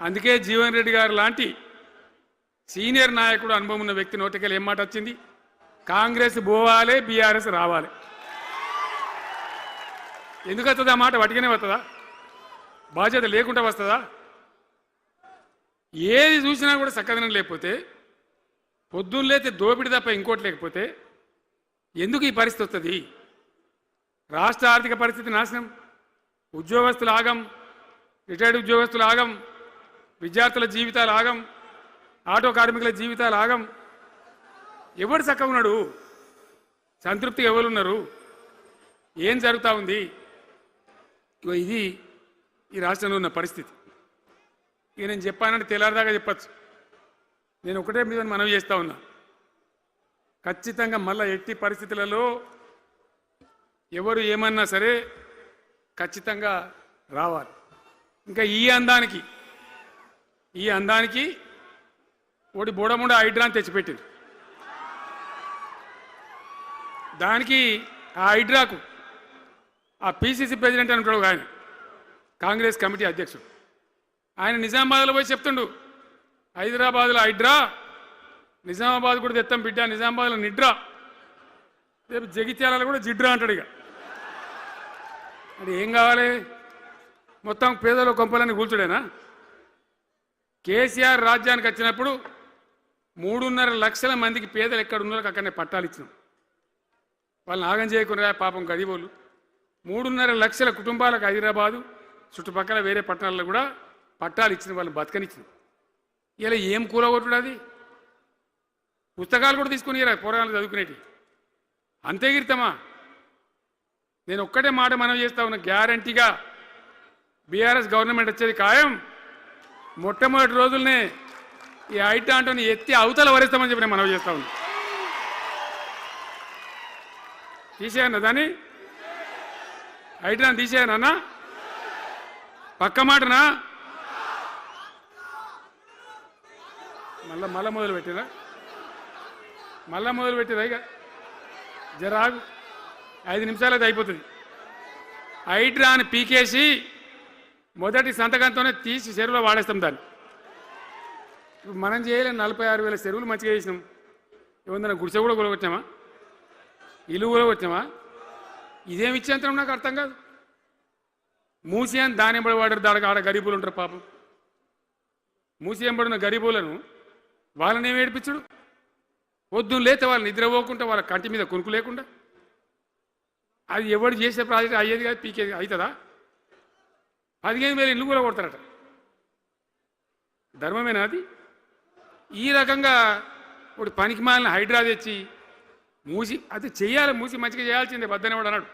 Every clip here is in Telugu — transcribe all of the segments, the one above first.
అందుకే జీవన్ రెడ్డి గారు లాంటి సీనియర్ నాయకుడు అనుభవం ఉన్న వ్యక్తి నోటికెళ్ళి ఏం మాట వచ్చింది? కాంగ్రెస్ పోవాలి, బీఆర్ఎస్ రావాలి. ఎందుకు వస్తుంది ఆ మాట? వటికనే వస్తుందా? బాధ్యత లేకుండా వస్తుందా? ఏది చూసినా కూడా చక్కదనం లేకపోతే, పొద్దున్న లేతే దోపిడి తప్ప ఇంకోటి లేకపోతే ఎందుకు ఈ పరిస్థితి వస్తుంది? రాష్ట్ర ఆర్థిక పరిస్థితి నాశనం, ఉద్యోగస్తులు ఆగం, రిటైర్డ్ ఉద్యోగస్తులు ఆగం, విద్యార్థుల జీవితాలు ఆగం, ఆటో కార్మికుల జీవితాలు ఆగం. ఎవరు చక్కగా ఉన్నాడు? సంతృప్తిగా ఎవరున్నారు? ఏం జరుగుతూ ఉంది? ఇది ఈ రాష్ట్రంలో ఉన్న పరిస్థితి. ఇక నేను చెప్పానంటే తెల్లారదాకా చెప్పచ్చు. నేను ఒకటే మీద మనవి చేస్తూ ఉన్నా, ఖచ్చితంగా మళ్ళీ ఎట్టి పరిస్థితులలో ఎవరు ఏమన్నా సరే ఖచ్చితంగా రావాలి. ఇంకా ఈ అందానికి ఒకటి బోడముండ హైడ్రాని తెచ్చిపెట్టింది. దానికి ఆ హైడ్రాకు ఆ పిసిసి ప్రెసిడెంట్ అని ఉంటాడు ఆయన, కాంగ్రెస్ కమిటీ అధ్యక్షుడు, ఆయన నిజామాబాద్లో పోయి చెప్తుండు, హైదరాబాద్లో హైడ్రా, నిజామాబాద్ కూడా తెత్తాం బిడ్డ, నిజామాబాద్లో నిడ్రా, రేపు జగిత్యాలలో కూడా జిడ్రా అంటాడు. ఇక అది ఏం కావాలి? మొత్తం పేదల కొంపలని కూల్చుడేనా? కేసీఆర్ రాజ్యానికి వచ్చినప్పుడు 3.5 లక్షల మందికి పేదలు ఎక్కడ ఉన్నారో అక్కడనే పట్టాలు ఇచ్చినాం. వాళ్ళని ఆగం చేయకుండా పాపం గరీబోళ్ళు 3.5 లక్షల కుటుంబాలకు హైదరాబాదు చుట్టుపక్కల వేరే పట్టణాల్లో కూడా పట్టాలు ఇచ్చిన వాళ్ళని బతకనిచ్చిన. ఇలా ఏం కూలగొట్టుడు? అది పుస్తకాలు కూడా తీసుకుని పోరాలు చదువుకునేటి అంతే గిరితమా? నేను ఒక్కటే మాట మనం చేస్తా ఉన్నా, గ్యారంటీగా బీఆర్ఎస్ గవర్నమెంట్ వచ్చేది ఖాయం. మొట్టమొదటి రోజులనే ఈ ఐటా అంటోని ఎత్తి అవతల వరేస్తామని చెప్పి నేను మనం చేస్తా ఉన్నా. తీసేయన్నా దాన్ని, ఐటాన్ని తీసేయనన్నా? పక్క మాటనా? మళ్ళా మొదలు పెట్టిరా ఇక జరాగు 5 నిమిషాలు అది అయిపోతుంది. హైడ్రాని పీకేసి మొదటి సంతకంతోనే తీసి చెరువులో వాడేస్తాం దాన్ని. ఇప్పుడు మనం చేయలేం. 46,000 చెరువులు మంచిగా చేసినాం. ఏమన్నా గుడిసె కూడా కొలగొచ్చామా? ఇల్లు కూడా వచ్చామా? ఇదేమి ఇచ్చేంతరం నాకు అర్థం కాదు. మూసి అని దాని ఎంబడి వాడారు, దానికి ఆడ గరీబులు ఉంటారు పాపం. మూసి ఎంబడిన గరీబులను వాళ్ళని ఏమి ఏడిపించడు? పొద్దున్న లేతే వాళ్ళు నిద్రపోకుండా, వాళ్ళ కంటి మీద కొనుక్కు లేకుండా, అది ఎవరు చేసే ప్రాజెక్ట్ అయ్యేది కాదు, పీకేది అవుతుందా? 15,000 ఇల్లు కూడా కొడతారట. ధర్మమేనా అది? ఈ రకంగా ఇప్పుడు పనికి మాలిన హైడ్రా తెచ్చి మూసి అది చెయ్యాలి, మూసి మంచిగా చేయాల్సిందే వద్దనేవాడు అన్నాడు.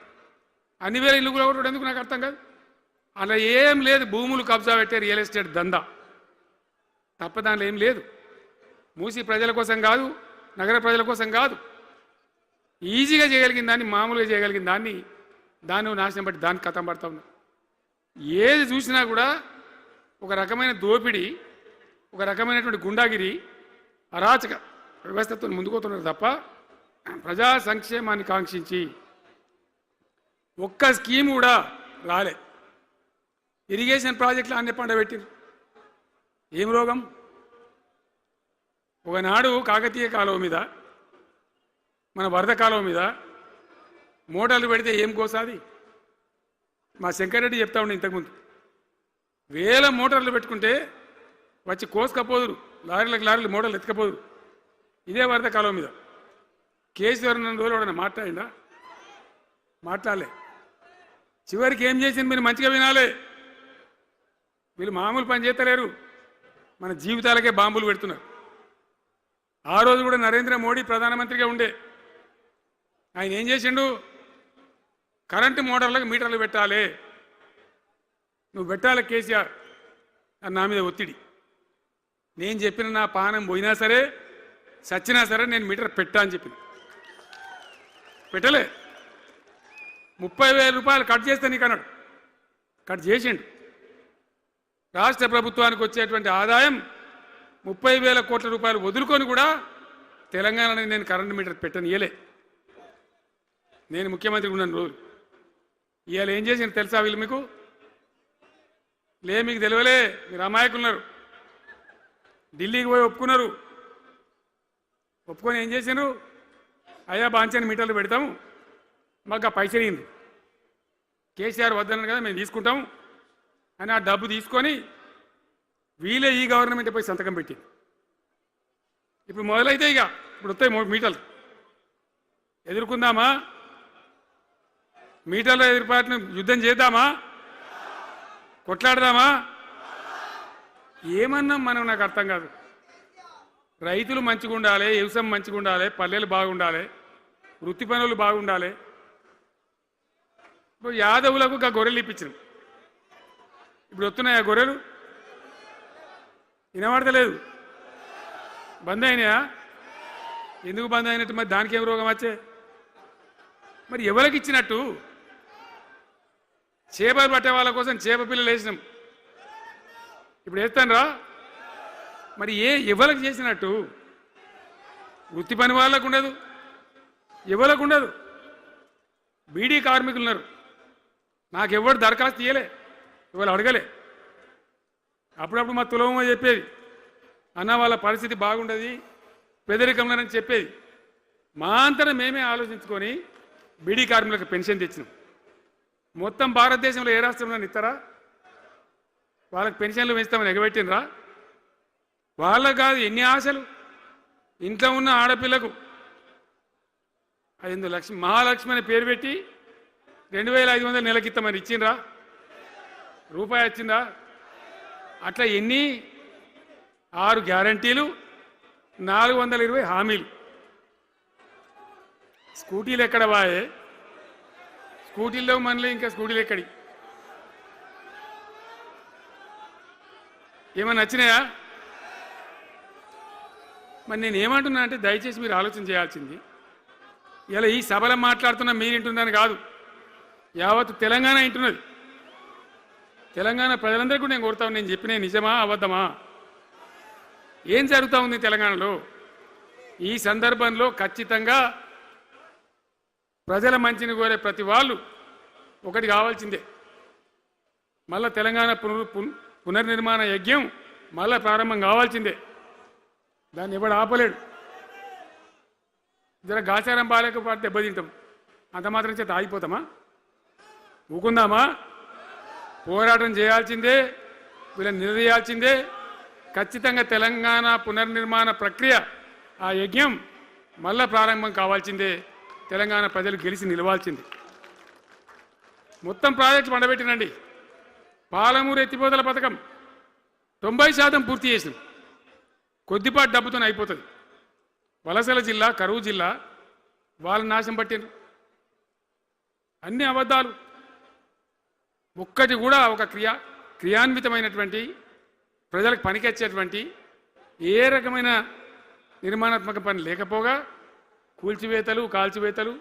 అన్ని వేల ఇల్లు కూడా కొట్టడం ఎందుకు నాకు అర్థం కాదు. అలా ఏం లేదు, భూములు కబ్జా పెట్టే రియల్ ఎస్టేట్ దందా తప్ప దానిలో ఏం లేదు. మూసి ప్రజల కోసం కాదు, నగర ప్రజల కోసం కాదు, ఈజీగా చేయగలిగిన దాన్ని, మామూలుగా చేయగలిగిన దాన్ని నాశనం బట్టి దాన్ని కథం పడతా ఉన్నా. ఏది చూసినా కూడా ఒక రకమైన దోపిడీ, ఒక రకమైనటువంటి గుండాగిరి, అరాచక వ్యవస్థతో ముందుకోతున్నారు తప్ప ప్రజా సంక్షేమాన్ని కాంక్షించి ఒక్క స్కీమ్ కూడా రాలే. ఇరిగేషన్ ప్రాజెక్టులు అన్ని పండబెట్టింది. ఏం రోగం? ఒకనాడు కాకతీయ కాలువ మీద, మన వరద కాలువ మీద మోటార్లు పెడితే ఏం కోసాది? మా శంకరెడ్డి చెప్తా ఉండే ఇంతకుముందు, 1000 మోటార్లు పెట్టుకుంటే వచ్చి కోసుకపోదురు, లారీలకు మోటార్లు ఎత్తుకపోదురు. ఇదే వరద కాలువ మీద కేసీఆర్ నన్ను రోజులు ఎవడన్నా మాట్లాడిందా? మాట్లాడలే. చివరికి ఏం చేసింది మీరు మంచిగా వినాలి. వీళ్ళు మామూలు పని చేస్తలేరు, మన జీవితాలకే బాంబులు పెడుతున్నారు. ఆ రోజు కూడా నరేంద్ర మోడీ ప్రధానమంత్రిగా ఉండే ఆయన ఏం చేసిండు? కరెంటు మోటార్లకు మీటర్లు పెట్టాలి, నువ్వు పెట్టాలి కేసీఆర్ అని నా మీద ఒత్తిడి. నేను చెప్పిన నా పానం పోయినా సరే, సచ్చినా సరే నేను మీటర్ పెట్టా అని చెప్పిన. పెట్టలే. 30,000 రూపాయలు కట్ చేస్తే నీకు అన్నాడు. కట్ చేసిండు. రాష్ట్ర ప్రభుత్వానికి వచ్చేటువంటి ఆదాయం 30,000 కోట్ల రూపాయలు వదులుకొని కూడా తెలంగాణలో నేను కరెంటు మీటర్ పెట్టని ఇయలే. నేను ముఖ్యమంత్రి ఉన్నాను రోజు. ఇవాళ ఏం చేసిండు తెలుసా వీళ్ళు? మీకు తెలియలే, మీరు అమాయకులున్నారు. ఢిల్లీకి పోయి ఒప్పుకున్నారు. ఒప్పుకొని ఏం చేశారు? అయ్యా బాంచని మీటర్లు పెడతాము, మాకు ఆ పైసలు ఇయ్యండి. కేసీఆర్ వద్దన్నారు కదా మేము తీసుకుంటాము అని ఆ డబ్బు తీసుకొని వీలే ఈ గవర్నమెంట్ పోయి సంతకం పెట్టింది. ఇప్పుడు మొదలైతే ఇక ఇప్పుడు వస్తాయి మీటర్లు. ఎదుర్కొందామా? మీటర్ల ఎదురుపాటును యుద్ధం చేద్దామా? కొట్లాడదామా? ఏమన్నాం మనం? నాకు అర్థం కాదు. రైతులు మంచిగా ఉండాలి, వ్యవసాయం మంచిగా ఉండాలి, పల్లెలు బాగుండాలి, వృత్తి పనులు బాగుండాలి. ఇప్పుడు యాదవులకు గొర్రెలు ఇప్పించినాం. ఇప్పుడు వస్తున్నాయా గొర్రెలు? వినబడతలేదు. బంద్ అయినాయా? ఎందుకు బంద్ అయినట్టు? మరి దానికి ఏం రోగం వచ్చే? మరి ఎవరికి ఇచ్చినట్టు? చేపలు పట్టే వాళ్ళ కోసం చేప పిల్లలు వేసినాం, ఇప్పుడు వేస్తానరా? మరి ఎవరికి చేసినట్టు? వృత్తి పని వాళ్ళకు ఉండదు, ఎవరికి ఉండదు. బీడీ కార్మికులు ఉన్నారు, నాకెవ్వరు దరఖాస్తు ఇయ్యలే, ఎవరు అడగలే. అప్పుడప్పుడు మా తులమ చెప్పేది, అన్న వాళ్ళ పరిస్థితి బాగుండదు పేదరికంలోనని చెప్పేది. మా అంతటా మేమే ఆలోచించుకొని బీడీ కార్మికులకు పెన్షన్ తెచ్చినాం. మొత్తం భారతదేశంలో ఏ రాష్ట్రంలో ఇస్తారా? వాళ్ళకి పెన్షన్లు పెంచుతామని ఎగబెట్టినరా? వాళ్ళకు కాదు, ఎన్ని ఆశలు. ఇంట్లో ఉన్న ఆడపిల్లకు 5 లక్షలు మహాలక్ష్మి అని పేరు పెట్టి 2500 నెలకిస్తామని ఇచ్చిండ్రా? రూపాయి వచ్చిందా? అట్లా ఎన్ని 6 గ్యారంటీలు, 420 హామీలు. స్కూటీలు ఎక్కడ వాయే? స్కూటీల్లో మనలో ఇంకా స్కూటీలు ఎక్కడి? ఏమన్నా నచ్చినాయా? మరి నేను ఏమంటున్నా అంటే దయచేసి మీరు ఆలోచన చేయాల్సింది, ఇలా ఈ సభలో మాట్లాడుతున్నా మీరు వింటున్నాను కాదు, యావత్ తెలంగాణ వింటున్నది. తెలంగాణ ప్రజలందరికీ కూడా నేను కోరుతాను, నేను చెప్పిన నిజమా అబద్ధమా? ఏం జరుగుతూ ఉంది తెలంగాణలో? ఈ సందర్భంలో ఖచ్చితంగా ప్రజల మంచిని కోరే ప్రతి వాళ్ళు ఒకటి కావాల్సిందే, మళ్ళా తెలంగాణ పునర్నిర్మాణ యజ్ఞం మళ్ళా ప్రారంభం కావాల్సిందే. దాన్ని ఎవడు ఆపలేడు. జర గాచారం బాలేకపోతే దెబ్బతింటాం, అంత మాత్రం చేత ఆగిపోతామా? ఊకుందామా? పోరాటం చేయాల్సిందే, వీళ్ళని నిలదీయాల్సిందే. ఖచ్చితంగా తెలంగాణ పునర్నిర్మాణ ప్రక్రియ, ఆ యజ్ఞం మళ్ళా ప్రారంభం కావాల్సిందే. తెలంగాణ ప్రజలు గెలిచి నిలవాల్సింది. మొత్తం ప్రాజెక్టు పండబెట్టినండి. పాలమూరు ఎత్తిపోతల పథకం 90% పూర్తి చేసినాం. కొద్దిపాటి డబ్బుతో అయిపోతుంది. వలసల జిల్లా, కరువు జిల్లా వాళ్ళని నాశనం పట్టిండ్రు. అన్ని అబద్ధాలు. ఒక్కటి కూడా ఒక క్రియాన్వితమైనటువంటి ప్రజలకు పనికొచ్చేటువంటి ఏ రకమైన నిర్మాణాత్మక పని లేకపోగా కూల్చివేతలు, కాల్చివేతలు,